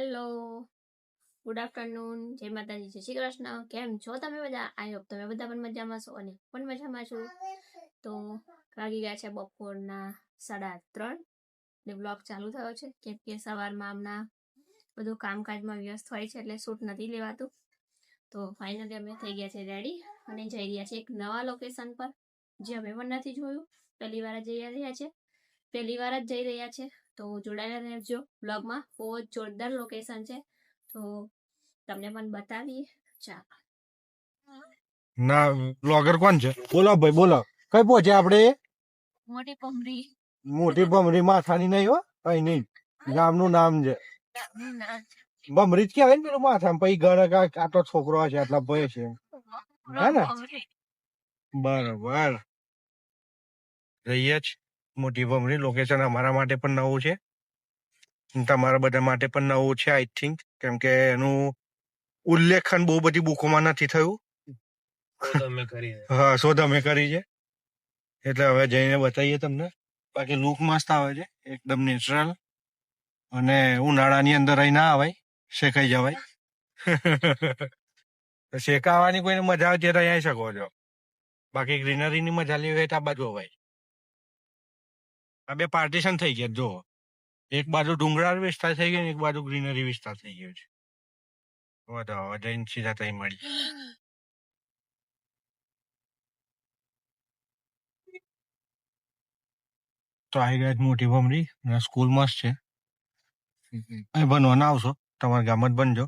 Hello, good afternoon, જય માતાજી, જય શ્રી કૃષ્ણ. કેમ છો તમે બધા? આઈ હોપ તમે બધા પણ મજામાં છો અને પણ મજામાં છો. તો વાગી ગયા છે બપોરના 3:30 ને બ્લોગ ચાલુ થયો છે કેમ કે સવારમાં હમણાં બધું કામકાજમાં વ્યસ્ત હોય છે એટલે શૂટ નથી લેવાતું. તો ફાઇનલી અમે થઈ ગયા છે રેડી અને જઈ રહ્યા છે એક નવા લોકેશન પર જે અમે પણ નથી જોયું. પહેલી વાર જ જઈ રહ્યા છે. તો જોડાયેલા રહેજો બ્લોગમાં. બહુ જ જોરદાર લોકેશન છે, તો તમને પણ બતાવીએ. ચાલો. ના બ્લોગર કોણ છે? બોલો ભાઈ બોલો. કઈ પહોંચે આપણે? મોટી ભમરી માથાની નહીં હો, કઈ નહીં. ગામનું નામ છે ભમરી જ કહેવાય ને પેલું માથા. પછી ઘર આટલો છોકરો છે આટલા ભાઈ છે હે ને? બરોબર. રહીએ જ મોટી ભમરી. લોકેશન અમારા માટે પણ નવું છે, તમારા બધા માટે પણ નવું છે આઈ થિંક, કેમ કે એનું ઉલ્લેખન બહુ બધી બુકોમાં નથી થયું. હા, શોધ અમે કરી છે એટલે હવે જઈને બતાવીએ તમને. બાકી લુક મસ્ત આવે છે, એકદમ નેચરલ. અને ઉનાળાની અંદર અહીં ના આવાય, શેકાઈ જવાય. શેકાવાની કોઈને મજા આવે ત્યારે અહીં આવી શકો છો. બાકી ગ્રીનરીની મજા લેવી હોય તો આ બાજુ અવાય. આ બે પાર્ટીશન થઈ ગયા જો. એક બાજુ ડુંગરાળ વિસ્તાર થઈ ગયો ને એક બાજુ ગ્રીનરી વિસ્તાર થઈ ગયો છે. વધાવો જઈને સીધા તઈ મળી. તો આવી ગયા મોટી ભમરી. સ્કૂલ મસ્ત છે. અહીં બનવા ના આવશો, તમારા ગામ જ બનજો.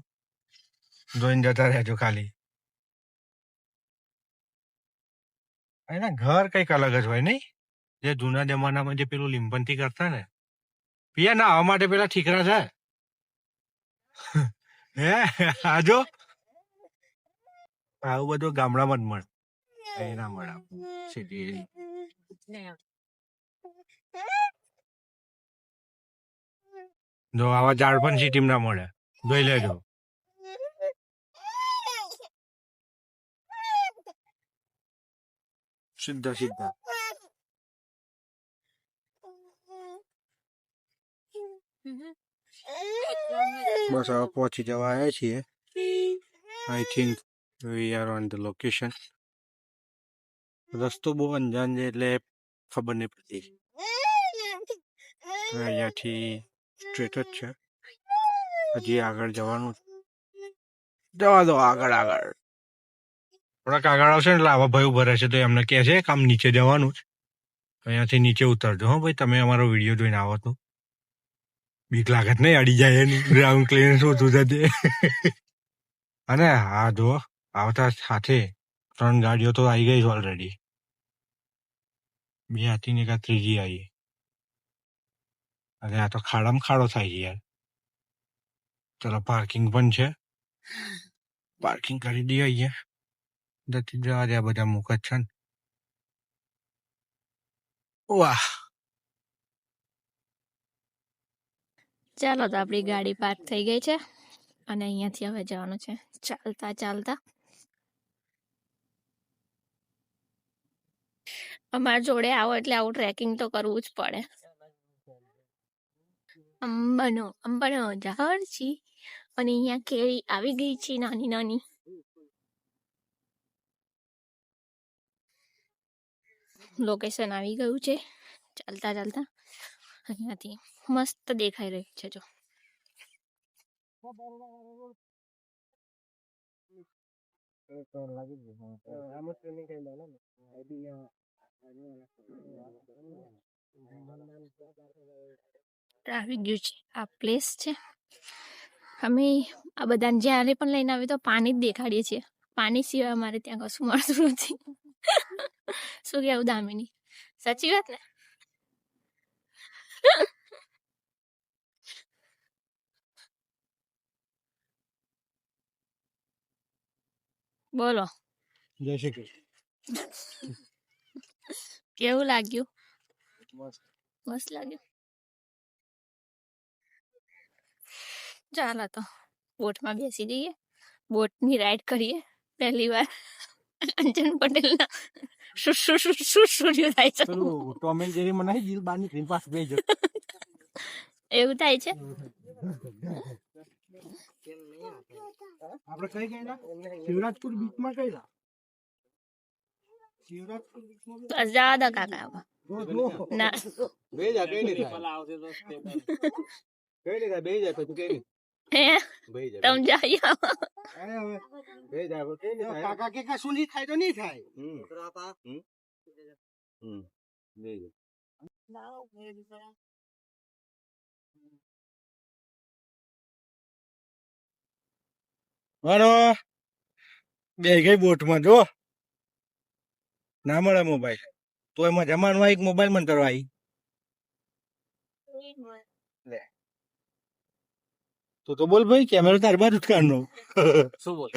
જોઈને જતા રહેજો ખાલી. એના ઘર કઈક અલગ જ હોય નહીં? જે જૂના જમાનામાં જે પેલું લીંપનથી કરતા ને. પિયા ના આવવા માટે પેલા ઠીકરા છે. હે આજો આવું બધું ગામડામાં જ મળે, અહીં ના મળે. સીધી જો આવા ઝાડ પણ સિટી ના મળે, જોઈ લેજો. સીધા સીધા બસ હવે પહોંચી જવા આવ્યા છીએ. I think we are on the location. રસ્તો બહુ અંજાન છે એટલે ખબર નહીં પડતી. અહીંયાથી સ્ટ્રેટ જ છે, હજી આગળ જવાનું. જવા દો આગળ આગળ. થોડાક આગળ આવશે ને એટલે આવા ભાઈ ઉભા રહેશે તો એમને કહે છે કામ નીચે જવાનું જ. અહીંયાથી નીચે ઉતરજો હો ભાઈ, તમે અમારો વિડીયો જોઈને આવો તો. બીક લાગત નહીં અડી જાય એની. ગ્રાઉન્ડ ક્લિયરન્સ ઓછું થશે. અને હા જો આવતા સાથે 3 ગાડીઓ તો આવી ગઈ છે ઓલરેડી. 2 હતી ને એક ત્રીજી આવી. અને આ તો ખાડામાં ખાડો થાય છે યાર. ચલો પાર્કિંગ પણ છે, પાર્કિંગ કરી દઈએ અહીંયા. જતી જવા દે, બધા મુખ જ છે ને. વાહ. ચાલો, તો આપણી ગાડી પાર્ક થઈ ગઈ છે અને અહીંયાથી હવે જવાનું છે ચાલતા ચાલતા. અમારા જોડે આવો એટલે આવું ટ્રેકિંગ તો કરવું જ પડે. અંબાનો ઝાડ છે અને અહીંયા કેરી આવી ગઈ છે નાની નાની. લોકેશન આવી ગયું છે. ચાલતા ચાલતા અહીંયાથી મસ્ત દેખાઈ રહ્યું છે જો. આવી ગયું છે આ પ્લેસ છે. અમે આ બધાને જ્યારે પણ લઈને આવીએ તો પાણી જ દેખાડીએ છીએ. પાણી સિવાય અમારે ત્યાં કશું મળતું નથી. શું કેવું દામિની? સાચી વાત ને? બોલો. જય શ્રી કૃષ્ણ. કેવું લાગ્યું? મસ્ત લાગ્યું. ચાલો તો બોટમાં બેસી જઈએ, બોટની રાઈડ કરીએ. પહેલી વાર અંજન પટેલના શું થાય છે. ટોમ એન્ડ જેરી મને દિલ બાર ની પાસ બેજો. એવું થાય છે. આપણે કઈ ગયેલા શિવરાજપુર બીચમાં ગયેલા શિવરાજપુર બીચમાં બસ જવા દો કાકા હવે. ના બે જા કઈ નહીં આવશે તો કઈ નહીં થાય બે જાય પછી કઈ નહીં હે બે જાય તમે જઈ આવો. અરે હવે બે જાય કઈ નહીં થાય કાકા કે કશું નહીં થાય તો નહીં થાય બે જાય મારો બે ગઈ બોટમાં જો ના મળે મોબાઈલ તો એમાં જમાનમાં એક મોબાઈલ મને કરવા આવી તો બોલ ભાઈ કેમેરો તારી બાજુ જ કાઢનો શું બોલ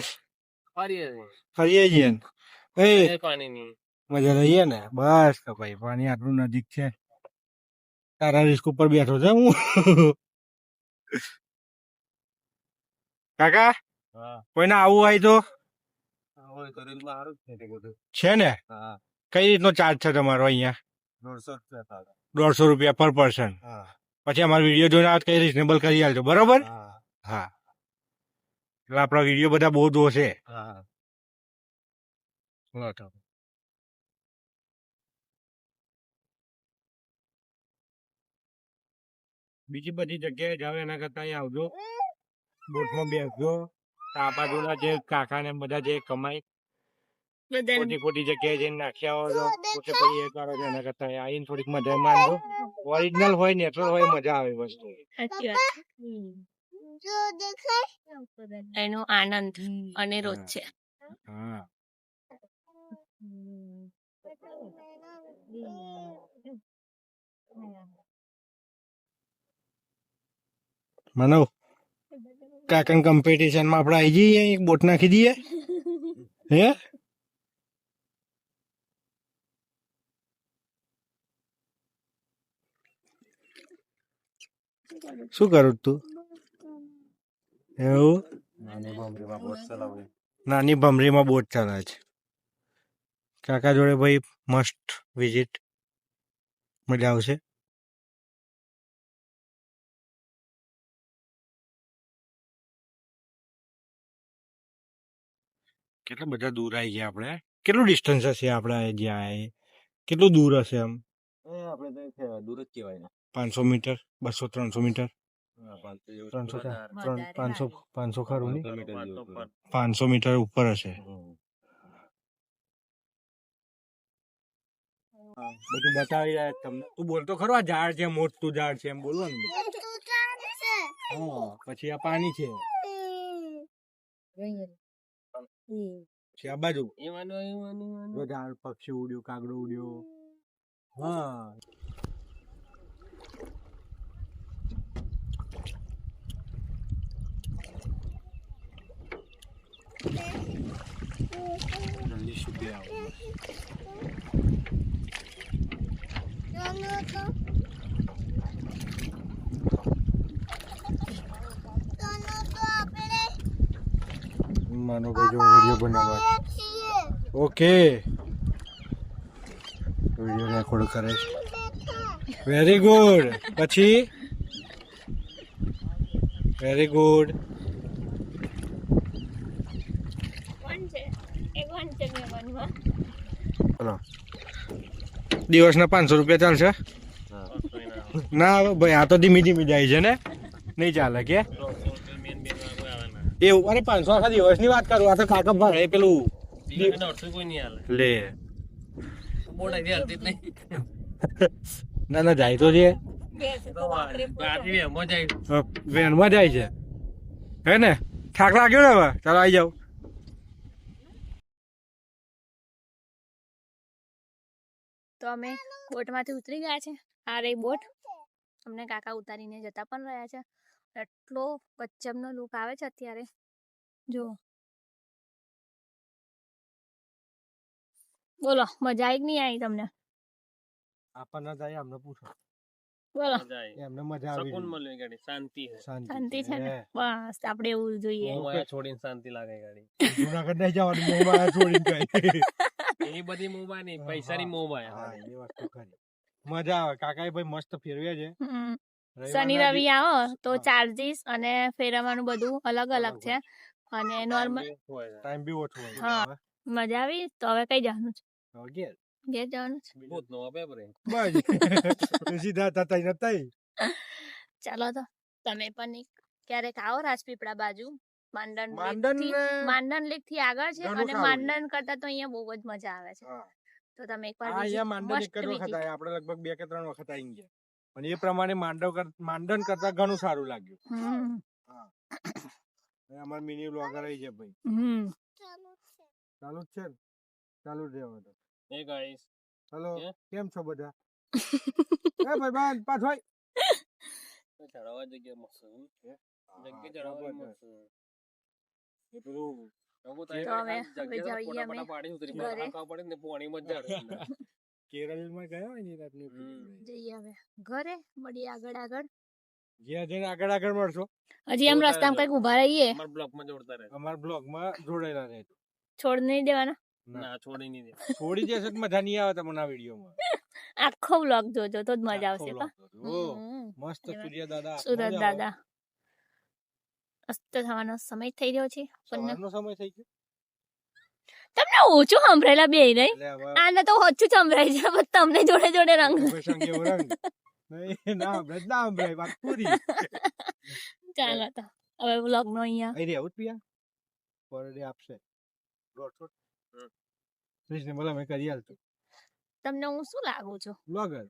ફરીએ ફરીએ છીએ ને એ પાણી ની મજા લઈએ ને બસ તો ભાઈ પાણી આટલું નજીક છે તારા રિસ્ક ઉપર બેઠો છે હું કાકા હા કોઈને આવું હોય તો હોય તો રીલ માં સારું જ છે બધું છે ને હા કઈ રીતનો ચાર્જ છે તમારો અહીંયા 150 રૂપિયા પર પર્સન હા પછી અમારો વિડીયો જોઈને આવે કઈ રિઝનેબલ કરી આલજો બરોબર હા હા એટલે આપણા વિડીયો બધા બહુ જોશે હા બીજી બધી જગ્યાએ જાવ એના કરતા અહીંયા આવજો બોટમાં બેસજો આ બાજુના જે કાકા ને બધા જે કમાય બધાને ખોટી ખોટી જગ્યાએ જઈને નાખ્યા હોય તો પોતે પછી એ કરો છો એના કરતા અહીંયા આવીને થોડીક મજા માનજો ઓરિજિનલ હોય નેચરલ હોય મજા આવે વસ્તુ સાચી વાત. એનો આનંદ અને રોજ છે. હા માનવ કાકા કોમ્પિટિશન માં આપણે આવી જઈએ એક બોટ નાખી દઈએ હે શું કરું તું એવું નાની ભમરીમાં બોટ ચાલે છે કાકા જોડે ભાઈ મસ્ત વિઝિટ મજા આવશે કેટલા બધા દૂર આવી ગયા આપણે કેટલું ડિસ્ટન્સ હશે આપણે જ્યાં કેટલું દૂર હશે આમ આપડે તો દૂર જ કહેવાય ને 500 મીટર 200-300 મીટર 500 ખરું નહીં 500 મીટર ઉપર હશે બધું બતાવી રહ્યા છે તમને તું બોલતો ખરો આ ઝાડ છે મોટું ઝાડ છે એમ બોલવાનું હા પછી આ પાણી છે આ બાજુ જો ઝાડ પક્ષી ઉડ્યું કાગડો ઉડ્યો હા જલ્દી સુધી આવો માનો ભાઈ જો વિડીયો બનાવવા ઓકે વિડીયો રેકોર્ડ કરે છે વેરી ગુડ પછી વેરી ગુડ ચલો દિવસના 500 રૂપિયા ચાલશે ના ભાઈ આ તો ધીમી ધીમી જાય છે ને નહીં ચાલે કે એવું અરે 500 આખા દિવસની વાત કરું આ તો કાકા ભાઈ પેલું લે ના ના જાય તો છે વેનમાં જાય છે હે ને થાક લાગ્યો ને હવે ચાલો આવી જાવ તો અમે બોટમાંથી ઉતરી ગયા છે આ રહી બોટ અમને કાકા ઉતારીને જતા પણ રહ્યા છે એટલો ગજબનો લુક આવે છે અત્યારે જો બોલો મજા આવી કે નહીં આવી તમને આપણને જાય અમને પૂછો બોલો એમને મજા આવી શાંતિ શાંતિ છે ને બસ આપણે એવું જોઈએ છોડીને શાંતિ લાગે ગાડી જુનાગઢ નહીં જવાનું મોબાઈલ છોડીને કઈ એ બધી મોબાઈલ નહીં પૈસાની મોબાઈલ હા એ વસ્તુ ખરી મજા આવે કાકાએ ભાઈ મસ્ત ફેરવ્યા છે શનિ રવિ આવો તો ચાર્જીસ અને ફેરવવાનું બધું અલગ અલગ છે અને નોર્મલ ટાઈમ બી ઓછો હોય હા. મજા આવી તો હવે કઈ જવાનું છે હવે ઘેર. ઘેર જવાનું છે બસ સીધા થતા નતા ચાલો તો તમે પણ ક્યારેક આવો રાજપીપળા બાજુ માંડન માંડન માંડન લેક થી આગળ છે ઘણું અને સારું માંડન કરતા તો અહીંયા બહુ જ મજા આવે છે હા. તો તમે એકવાર અહીંયા માંડન એક જ વખત આયા આપણે લગભગ 2 કે 3 વખત આવી ગયા અને એ પ્રમાણે માંડન કરતા ઘણું સારું લાગ્યું અમાર મિની બ્લોગર આવી છે ભાઈ ચાલુ જ છે ને ચાલુ જ રહેવા દો Hey guys. Hello Yeah. કેમ છો બધા એ ભાઈ બાન પાછો આય. ચડાવવા જગ્યા મસ્ત છે. હા, જગ્યા ચડાવવા જબરદસ્ત. મસ્ત છે. એ પેલું એવું તો થાય હવે જગ્યા જઈએ અમે ફોટા પાડી ઉતરી ઘરે. બહાર ખાવા પડે ને પાણીમાં જ ઝાડ. કેરળમાં ગયા હોય ને એ રાતની જઈએ હવે ઘરે મળીએ આગળ જ્યાં જઈને આગળ મળશો હજી આમ રસ્તામાં કઈક ઉભા રહીએ અમારા બ્લોકમાં જોડતા રહે. અમારા બ્લોગમાં જોડાયેલા રહેજો છોડ નહીં દેવાના ના છોડી નહીં દે. છોડી દેશે તો મજા નહીં આવે તમને આ વિડીયોમાં આખો વ્લોગ જોજો તો જ મજા આવશે આખો કા vlog જોજો. હમ. મસ્ત સૂર્ય દાદા સુરત મજા આવે. દાદા અસ્ત થવાનો સમય થઈ રહ્યો છે પણ સવારનો સમય થઈ ગયો તમને ઓછું સંભળાયેલા બે નહીં એટલે હવે આને તો ઓછું સંભળાય છે પણ તમને જોડે જોડે રંગ પ્રસંગે એવો રંગ. નહીં, ના સંભળાય, ના સંભળાય, વાત પૂરી. ચાલો તો હવે વ્લોગ નો અહીંયા અહીં રહેવું જ પિયા પર ડે આપશે દોઢસો. રીઝનેબલ અમે કરી હાલતું તમને હું શું લાગુ છું બ્લોગર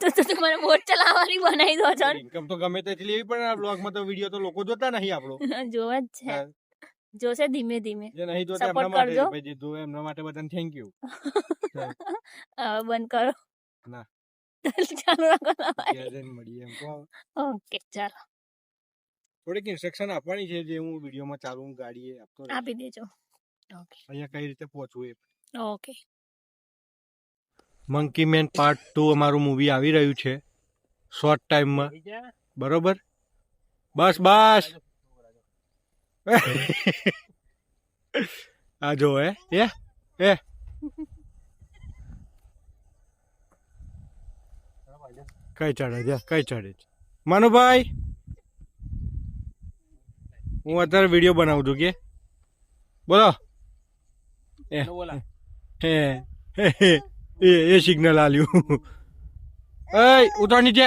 તો તમારે બોટ ચલાવવાની બનાવી દો છો ને? ઇન્કમ તો ગમે તેટલી એવી પણ આ બ્લોગમાં તો વિડીયો તો લોકો જોતા નહીં આપણો જોવા જ છે જોશે ધીમે ધીમે જે નહીં જોતા Support એમના માટે કરજો. ભાઈ જે જોવે એમના માટે બધાને થેન્ક યુ. હવે બંધ કરો ના. ચાલુ રાખો તમારે. ઘેર જઈને મળીએ એમ કહો. ઓકે ચાલો થોડીક ઇન્સ્ટ્રક્શન આપવાની છે જે હું વિડીયોમાં ચાલુ હું ગાડીએ આપતો રહીશ. આપી દેજો ઓકે અહીંયા કઈ રીતે પહોંચવું એ. ઓકે મંકી મેન પાર્ટ 2 અમારું મૂવી આવી રહ્યું છે શોર્ટ ટાઈમમાં બરોબર બસ બસ આ જો એ કઈ ચડે છે કઈ ચડે છે માનુભાઈ હું અત્યારે વિડીયો બનાવું છું કે બોલો બોલા. હે એ સિગ્નલ આલ્યું એ ઉતાર નીચે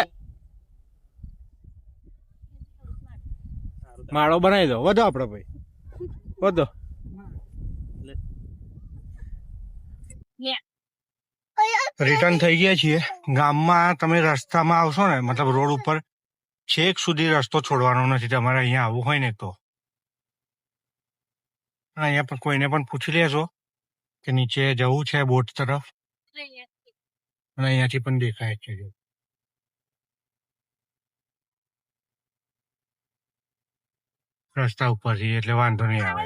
માળો બનાવી દો વધો આપડે ભાઈ વધો રિટર્ન થઈ ગયા છીએ ગામમાં તમે રસ્તામાં આવશો ને મતલબ રોડ ઉપર છેક સુધી રસ્તો છોડવાનો નથી તમારે અહીંયા આવવું હોય ને તો અહીંયા પણ કોઈને પણ પૂછી લેશો કે નીચે જવું છે બોટ તરફ અને અહીંયાથી પણ દેખાય છે જો. રસ્તા ઉપરથી એટલે વાંધો નહીં આવે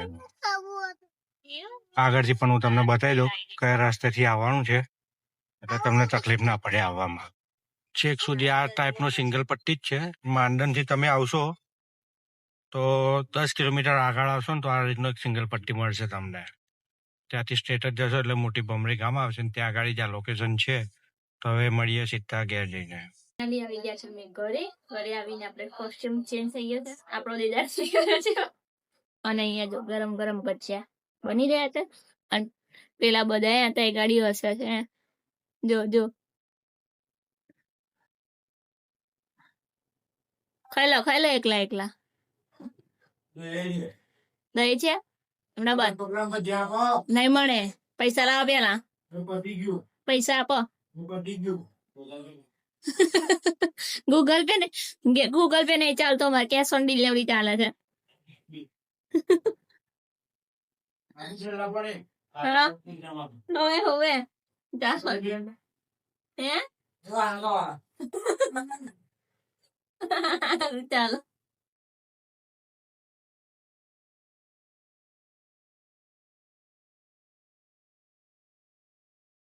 આગળથી પણ હું તમને બતાવી દઉં કયા રસ્તેથી આવવાનું છે એટલે તમને તકલીફ ના પડે આવવામાં છેક સુધી આ ટાઈપનો સિંગલ પટ્ટી જ છે માંડનથી તમે આવશો તો 10 કિલોમીટર આગળ આવશો ને તો આ રીતનો એક સિંગલ પટ્ટી મળશે તમને ત્યાંથી સ્ટ્રેટ જ જશો એટલે મોટી ભમરી ગામ આવશે ને ત્યાં આગળ જ આ લોકેશન છે તો હવે મળીએ સીધા ઘેર જઈને. ફાઇનલી આવી ગયા છે અમે ઘરે આવીને આપણે કોસ્ટ્યુમ ચેન્જ થઈ ગયો છે આપણો દીદાર થઈ ગયો છે અને અહીંયા જો ગરમ ગરમ ભજીયા બની રહ્યા છે અને પેલા બધા અહીંયા ત્યાં ગાડી હસે છે જો જો ખાઈ લો એકલા દહીં છે હમણાં બાદ નહીં મળે પૈસા લાવો પેલા પૈસા આપો ગૂગલ પે નહીં ચાલતો અમારે કેશ ઓન ડિલિવરી ચાલે છે હવે ચાલો